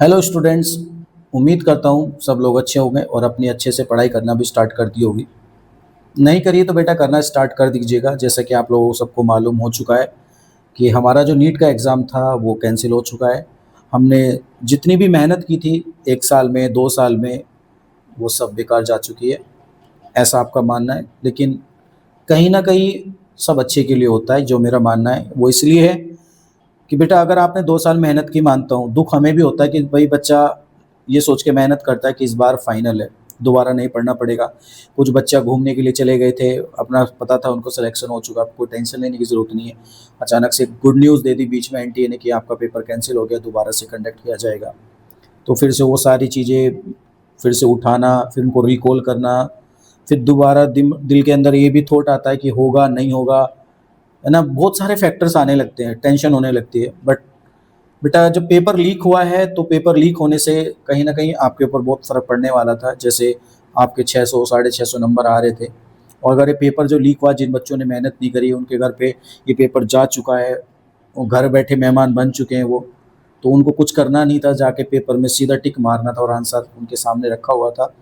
Hello students. उम्मीद करता हूँ सब लोग अच्छे होंगे और अपनी अच्छे से पढ़ाई करना भी स्टार्ट कर दी होगी। नहीं करिए तो बेटा करना स्टार्ट कर दीजिएगा। जैसा कि आप लोगों को सबको मालूम हो चुका है कि हमारा जो नीट का एग्ज़ाम था वो कैंसिल हो चुका है। हमने जितनी भी मेहनत की थी 1 साल में 2 साल में, वो सब बेकार जा चुकी है, ऐसा आपका मानना है। लेकिन कहीं न कहीं सब अच्छे के लिए होता है। जो मेरा मानना है वो इसलिए है कि बेटा अगर आपने 2 साल मेहनत की, मानता हूँ, दुःख हमें भी होता है कि भई बच्चा ये सोच के मेहनत करता है कि इस बार फाइनल है, दोबारा नहीं पढ़ना पड़ेगा। कुछ बच्चा घूमने के लिए चले गए थे, अपना पता था उनको सिलेक्शन हो चुका, कोई टेंशन लेने की ज़रूरत नहीं है। अचानक से गुड न्यूज़ दे दी बीच में एनटीए ने कि आपका पेपर कैंसल हो गया, दोबारा से कंडक्ट किया जाएगा। तो फिर से वो सारी चीज़ें फिर से उठाना, फिर उनको रिकॉल करना, फिर दोबारा दिल के अंदर ये भी थॉट आता है कि होगा, नहीं होगा, है ना? बहुत सारे फैक्टर्स आने लगते हैं, टेंशन होने लगती है। बट बेटा जब पेपर लीक हुआ है तो पेपर लीक होने से कहीं न कहीं आपके ऊपर बहुत फ़र्क पड़ने वाला था। जैसे आपके 600 साढ़े 600 नंबर आ रहे थे, और अगर ये पेपर जो लीक हुआ, जिन बच्चों ने मेहनत नहीं करी उनके घर पे ये पेपर जा चुका है, वो घर बैठे मेहमान बन चुके हैं वो, तो उनको कुछ करना नहीं था, जाके पेपर में सीधा टिक मारना था और आंसर उनके सामने रखा हुआ था।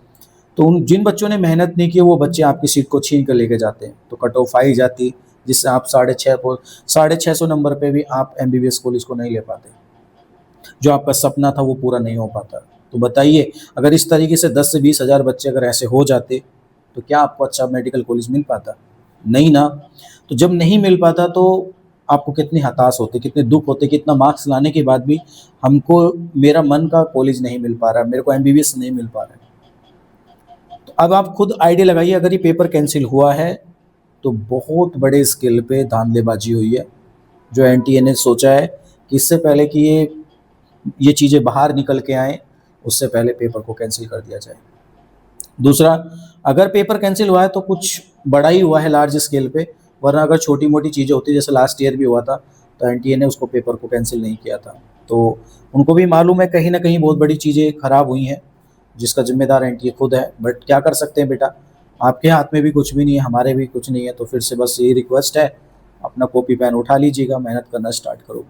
तो उन जिन बच्चों ने मेहनत नहीं की वो बच्चे आपकी सीट को छीन कर लेके जाते हैं, तो कट ऑफ आ ही जाती, जिससे आप साढ़े छः सौ नंबर पे भी आप एमबीबीएस कॉलेज को नहीं ले पाते। जो आपका सपना था वो पूरा नहीं हो पाता। तो बताइए, अगर इस तरीके से 10 से 20 हज़ार बच्चे अगर ऐसे हो जाते, तो क्या आपको अच्छा मेडिकल कॉलेज मिल पाता? नहीं ना। तो जब नहीं मिल पाता तो आपको कितनी हताश होते, कितने दुःख होते कि इतना मार्क्स लाने के बाद भी हमको मेरा मन का कॉलेज नहीं मिल पा रहा है, मेरे को एमबीबीएस नहीं मिल पा रहा है। तो अब आप खुद आइडिया लगाइए, अगर ये पेपर कैंसल हुआ है तो बहुत बड़े स्केल पे धांधलेबाज़ी हुई है। जो एनटीए ने सोचा है कि इससे पहले कि ये चीज़ें बाहर निकल के आएँ, उससे पहले पेपर को कैंसल कर दिया जाए। दूसरा, अगर पेपर कैंसल हुआ है तो कुछ बड़ा ही हुआ है लार्ज स्केल पे, वरना अगर छोटी-मोटी चीज़ें होती जैसे लास्ट ईयर भी हुआ था, तो एनटीए ने उसको पेपर को कैंसल नहीं किया था। तो उनको भी मालूम है कहीं न कहीं बहुत बड़ी चीज़ें खराब हुई हैं, जिसका ज़िम्मेदार एनटीए खुद है। बट क्या कर सकते हैं बेटा, आपके हाथ में भी कुछ भी नहीं है, हमारे भी कुछ नहीं है। तो फिर से बस यही रिक्वेस्ट है, अपना कॉपी पेन उठा लीजिएगा, मेहनत करना स्टार्ट करो।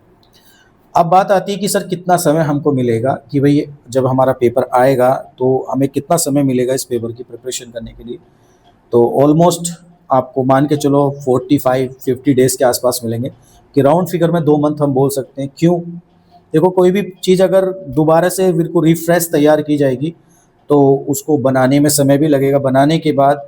अब बात आती है कि सर कितना समय हमको मिलेगा, कि भई जब हमारा पेपर आएगा तो हमें कितना समय मिलेगा इस पेपर की प्रिपरेशन करने के लिए? तो ऑलमोस्ट आपको मान के चलो 45-50 डेज़ के आसपास मिलेंगे, कि राउंड फिगर में 2 मंथ हम बोल सकते हैं। क्यों? देखो, कोई भी चीज़ अगर दोबारा से बिल्कुल रिफ्रेश तैयार की जाएगी, तो उसको बनाने में समय भी लगेगा। बनाने के बाद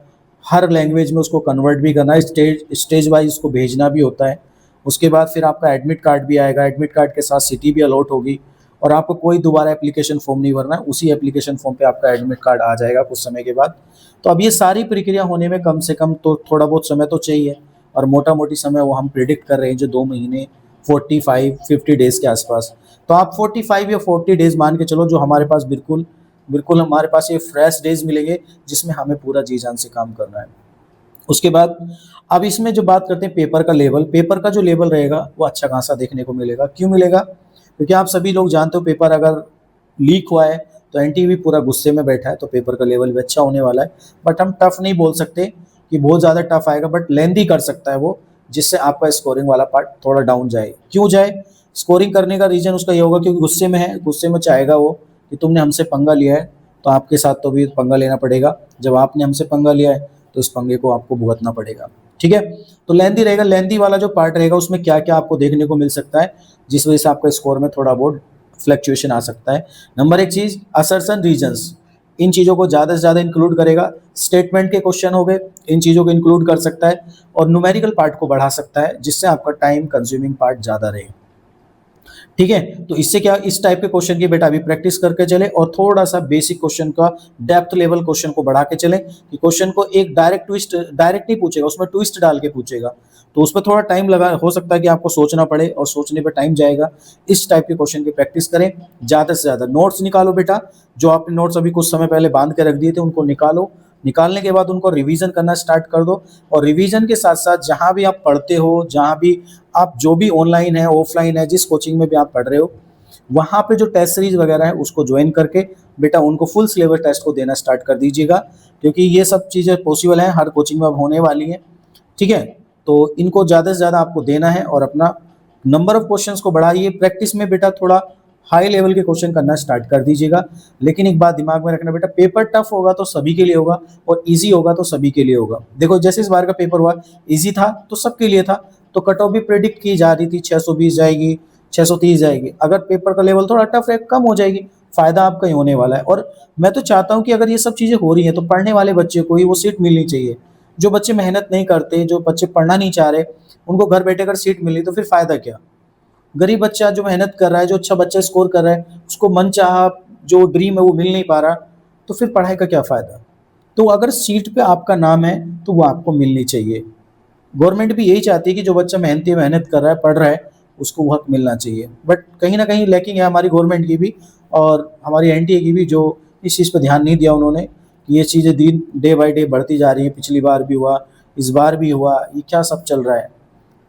हर लैंग्वेज में उसको कन्वर्ट भी करना है, स्टेज वाइज़ उसको भेजना भी होता है। उसके बाद फिर आपका एडमिट कार्ड भी आएगा, एडमिट कार्ड के साथ सिटी भी अलॉट होगी, और आपको कोई दोबारा एप्लीकेशन फ़ॉर्म नहीं भरना है, उसी एप्लीकेशन फ़ॉर्म पे आपका एडमिट कार्ड आ जाएगा कुछ समय के बाद। तो अब ये सारी प्रक्रिया होने में कम से कम तो थोड़ा बहुत समय तो चाहिए, और मोटा-मोटी समय वो हम प्रेडिक्ट कर रहे हैं जो 2 महीने 45-50 डेज़ के आसपास। तो आप 45 या 40 डेज़ मान के चलो, जो हमारे पास बिल्कुल बिल्कुल हमारे पास ये फ्रेश डेज़ मिलेंगे, जिसमें हमें पूरा जी-जान से काम करना है। उसके बाद अब इसमें जो बात करते हैं पेपर का लेवल, पेपर का जो लेवल रहेगा वो अच्छा खासा देखने को मिलेगा। क्यों मिलेगा? क्योंकि आप सभी लोग जानते हो पेपर अगर लीक हुआ है तो एनटीए भी पूरा गुस्से में बैठा है, तो पेपर का लेवल भी अच्छा होने वाला है। बट हम टफ नहीं बोल सकते कि बहुत ज़्यादा टफ आएगा, बट लेंथी कर सकता है वो, जिससे आपका स्कोरिंग वाला पार्ट थोड़ा डाउन जाए। क्यों जाए? स्कोरिंग करने का रीज़न उसका ये होगा क्योंकि गुस्से में है, गुस्से में चाहेगा वो कि तुमने हमसे पंगा लिया है, तो आपके साथ तो भी पंगा लेना पड़ेगा। जब आपने हमसे पंगा लिया है तो इस पंगे को आपको भुगतना पड़ेगा। ठीक है? तो लेंथी रहेगा, लेंथी वाला जो पार्ट रहेगा उसमें क्या-क्या आपको देखने को मिल सकता है, जिस वजह से आपका स्कोर में थोड़ा बहुत फ्लक्चुएशन आ सकता है। नंबर 1 चीज़, असर्शन रीजन्स, इन चीज़ों को ज़्यादा से ज़्यादा इंक्लूड करेगा। स्टेटमेंट के क्वेश्चन हो गए, इन चीज़ों को इंक्लूड कर सकता है, और न्यूमेरिकल पार्ट को बढ़ा सकता है, जिससे आपका टाइम कंज्यूमिंग पार्ट ज़्यादा रहे। ठीक है? तो इससे क्या, इस टाइप के क्वेश्चन की बेटा अभी प्रैक्टिस करके चले, और थोड़ा-सा बेसिक क्वेश्चन का डेप्थ लेवल क्वेश्चन को बढ़ा के चलें, कि क्वेश्चन को एक डायरेक्ट नहीं पूछेगा, उसमें ट्विस्ट डाल के पूछेगा। तो उसमें थोड़ा टाइम लगा, हो सकता है कि आपको सोचना पड़े, और सोचने पे टाइम जाएगा। इस टाइप के क्वेश्चन की प्रैक्टिस करें, ज़्यादा से ज़्यादा नोट्स निकालो बेटा। जो आपने नोट्स अभी कुछ समय पहले बाँध के रख दिए थे उनको निकालो। निकालने के बाद उनको रिवीजन करना स्टार्ट कर दो, और रिवीजन के साथ-साथ जहाँ भी आप पढ़ते हो, जहाँ भी आप जो भी ऑनलाइन है, ऑफलाइन है, जिस कोचिंग में भी आप पढ़ रहे हो, वहाँ पे जो टेस्ट सीरीज वगैरह है उसको ज्वाइन करके बेटा उनको फुल सिलेबस टेस्ट को देना स्टार्ट कर दीजिएगा, क्योंकि ये सब चीज़ें पॉसिबल हैं, हर कोचिंग में अब होने वाली हैं। ठीक है? तो इनको ज़्यादा से ज़्यादा आपको देना है, और अपना नंबर ऑफ क्वेश्चंस को बढ़ाइए। प्रैक्टिस में बेटा थोड़ा हाई लेवल के क्वेश्चन करना स्टार्ट कर दीजिएगा। लेकिन एक बात दिमाग में रखना बेटा, पेपर टफ होगा तो सभी के लिए होगा और ईज़ी होगा तो सभी के लिए होगा। देखो जैसे इस बार का पेपर हुआ, ईज़ी था तो सबके लिए था, तो कट ऑफ भी प्रेडिक्ट की जा रही थी 620 जाएगी, 630 जाएगी। अगर पेपर का लेवल थोड़ा टफ है, कम हो जाएगी, फ़ायदा आपका ही होने वाला है। और मैं तो चाहता हूँ कि अगर ये सब चीज़ें हो रही हैं तो पढ़ने वाले बच्चे को ही वो सीट मिलनी चाहिए। जो बच्चे मेहनत नहीं करते, जो बच्चे पढ़ना नहीं चाह रहे, उनको घर बैठे अगर सीट मिली तो फिर फ़ायदा क्या? गरीब बच्चा जो मेहनत कर रहा है, जो अच्छा बच्चा स्कोर कर रहा है, उसको मनचाहा जो ड्रीम है वो मिल नहीं पा रहा, तो फिर पढ़ाई का क्या फ़ायदा? तो अगर सीट पे आपका नाम है तो वो आपको मिलनी चाहिए। गवर्नमेंट भी यही चाहती है कि जो बच्चा मेहनती मेहनत कर रहा है, पढ़ रहा है, उसको वो हक मिलना चाहिए। बट कहीं न कहीं लैकिंग है हमारी गवर्नमेंट की भी और हमारी एनडीए की भी, जो इस चीज़ पे ध्यान नहीं दिया उन्होंने कि ये चीज़ें दिन डे बाय डे बढ़ती जा रही हैं। पिछली बार भी हुआ, इस बार भी हुआ, ये क्या सब चल रहा है?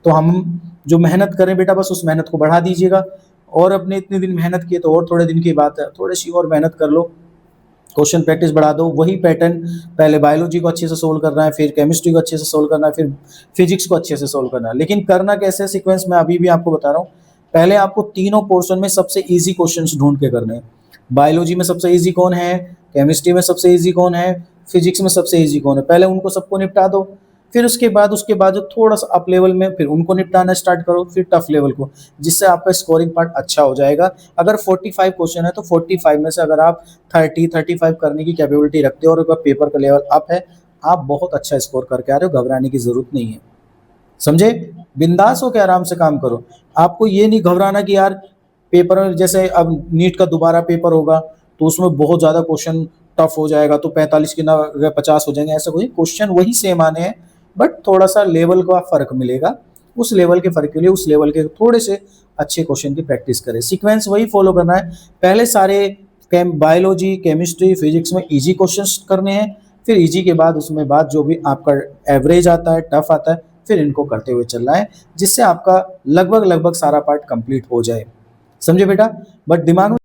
तो हम जो मेहनत करें बेटा, बस उस मेहनत को बढ़ा दीजिएगा। और अपने इतने दिन मेहनत किए तो और थोड़े दिन की बात है, थोड़ी-सी और मेहनत कर लो, क्वेश्चन प्रैक्टिस बढ़ा दो। वही पैटर्न, पहले बायोलॉजी को अच्छे से सोल्व करना है, फिर केमिस्ट्री को अच्छे से सोल्व करना है, फिर फिजिक्स को अच्छे से सोल्व करना है। लेकिन करना कैसे है सीक्वेंस में अभी भी आपको बता रहा हूँ। पहले आपको तीनों पोर्शन में सबसे ईज़ी क्वेश्चंस ढूँढ के करने हैं। बायोलॉजी में सबसे ईज़ी कौन है, केमिस्ट्री में सबसे ईज़ी कौन है, फिजिक्स में सबसे ईज़ी कौन है, पहले उनको सबको निपटा दो। फिर उसके बाद जो थोड़ा-सा अप लेवल में फिर उनको निपटाना स्टार्ट करो, फिर टफ लेवल को, जिससे आपका स्कोरिंग पार्ट अच्छा हो जाएगा। अगर 45 क्वेश्चन है तो 45 में से अगर आप 30-35 करने की कैपेबिलिटी रखते हो और अगर पेपर का लेवल अप है, आप बहुत अच्छा स्कोर करके आ रहे हो, घबराने की ज़रूरत नहीं है। समझे? बिंदास होके आराम से काम करो। आपको ये नहीं घबराना कि यार पेपर में, जैसे अब नीट का दोबारा पेपर होगा, तो उसमें बहुत ज़्यादा क्वेश्चन टफ हो जाएगा, तो 45 के ना 50 हो जाएँगे, ऐसा कोई क्वेश्चन वही सेम आने हैं, बट थोड़ा-सा लेवल का फ़र्क मिलेगा। उस लेवल के फ़र्क के लिए उस लेवल के थोड़े से अच्छे क्वेश्चन की प्रैक्टिस करें। सीक्वेंस वही फ़ॉलो करना है। पहले सारे बायोलॉजी, केमिस्ट्री, फिजिक्स में ईज़ी क्वेश्चंस करने हैं, फिर ईज़ी के बाद उसमें बाद जो भी आपका एवरेज आता है, टफ आता है, फिर इनको करते हुए चलना है, जिससे आपका लगभग-लगभग सारा पार्ट कंप्लीट हो जाए। समझे बेटा? बट दिमाग में